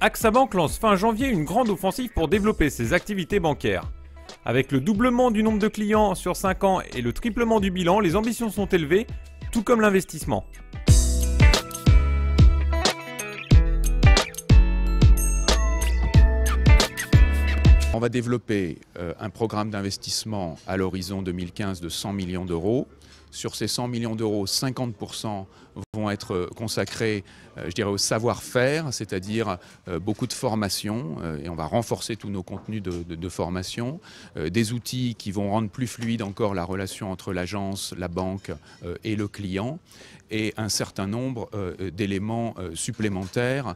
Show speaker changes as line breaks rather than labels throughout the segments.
AXA Bank lance fin janvier une grande offensive pour développer ses activités bancaires. Avec le doublement du nombre de clients sur 5 ans et le triplement du bilan, les ambitions sont élevées, tout comme l'investissement.
On va développer un programme d'investissement à l'horizon 2015 de 100 millions d'euros. Sur ces 100 millions d'euros, 50% vont être consacrés, je dirais, au savoir-faire, c'est-à-dire beaucoup de formation, et on va renforcer tous nos contenus de formation, des outils qui vont rendre plus fluide encore la relation entre l'agence, la banque et le client, et un certain nombre d'éléments supplémentaires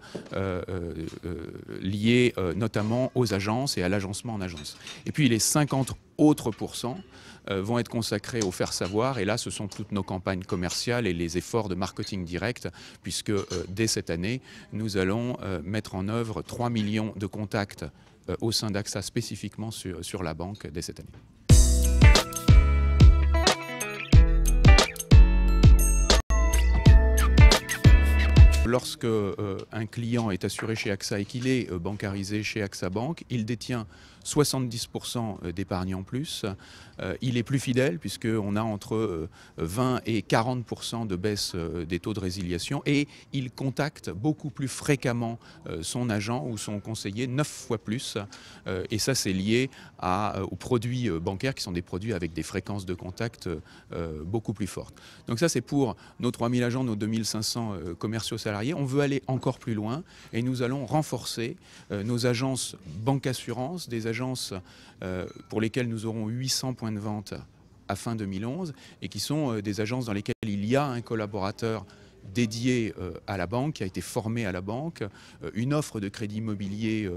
liés notamment aux agences et à l'agencement en agence. Et puis les 50 autres pourcents vont être consacrés au faire savoir, et là ce sont toutes nos campagnes commerciales et les efforts de marketing direct, puisque dès cette année nous allons mettre en œuvre 3 millions de contacts au sein d'AXA spécifiquement sur la banque dès cette année. Lorsque un client est assuré chez AXA et qu'il est bancarisé chez AXA Bank, il détient 70% d'épargne en plus. Il est plus fidèle puisqu'on a entre 20 et 40% de baisse des taux de résiliation, et il contacte beaucoup plus fréquemment son agent ou son conseiller, 9 fois plus. Et ça, c'est lié aux produits bancaires qui sont des produits avec des fréquences de contact beaucoup plus fortes. Donc ça, c'est pour nos 3000 agents, nos 2500 commerciaux salariés. On veut aller encore plus loin et nous allons renforcer nos agences banque-assurance, des agences pour lesquelles nous aurons 800 points de vente à fin 2011 et qui sont des agences dans lesquelles il y a un collaborateur dédié à la banque, qui a été formé à la banque, une offre de crédit immobilier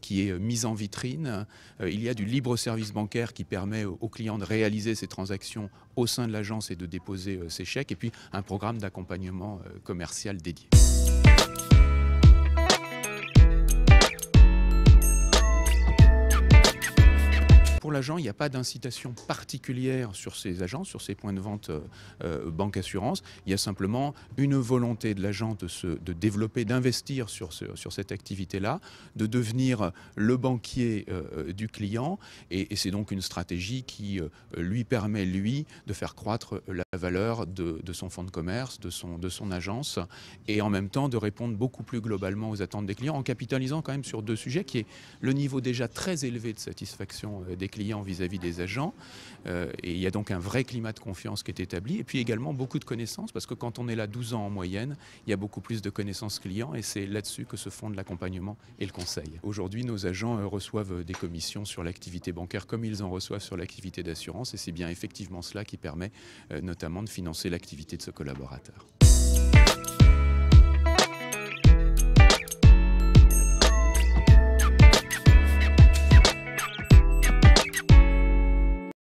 qui est mise en vitrine, il y a du libre service bancaire qui permet aux clients de réaliser ces transactions au sein de l'agence et de déposer ses chèques, et puis un programme d'accompagnement commercial dédié. Pour l'agent, il n'y a pas d'incitation particulière sur ces agences, sur ces points de vente banque assurance. Il y a simplement une volonté de l'agent de développer, d'investir sur cette activité-là, de devenir le banquier du client. Et c'est donc une stratégie qui lui permet, lui, de faire croître la valeur de son fonds de commerce, de son agence, et en même temps de répondre beaucoup plus globalement aux attentes des clients, en capitalisant quand même sur deux sujets, qui est le niveau déjà très élevé de satisfaction des clients vis-à-vis des agents, et il y a donc un vrai climat de confiance qui est établi, et puis également beaucoup de connaissances, parce que quand on est là 12 ans en moyenne, il y a beaucoup plus de connaissances clients, et c'est là-dessus que se fonde l'accompagnement et le conseil. Aujourd'hui, nos agents reçoivent des commissions sur l'activité bancaire comme ils en reçoivent sur l'activité d'assurance, et c'est bien effectivement cela qui permet notamment de financer l'activité de ce collaborateur.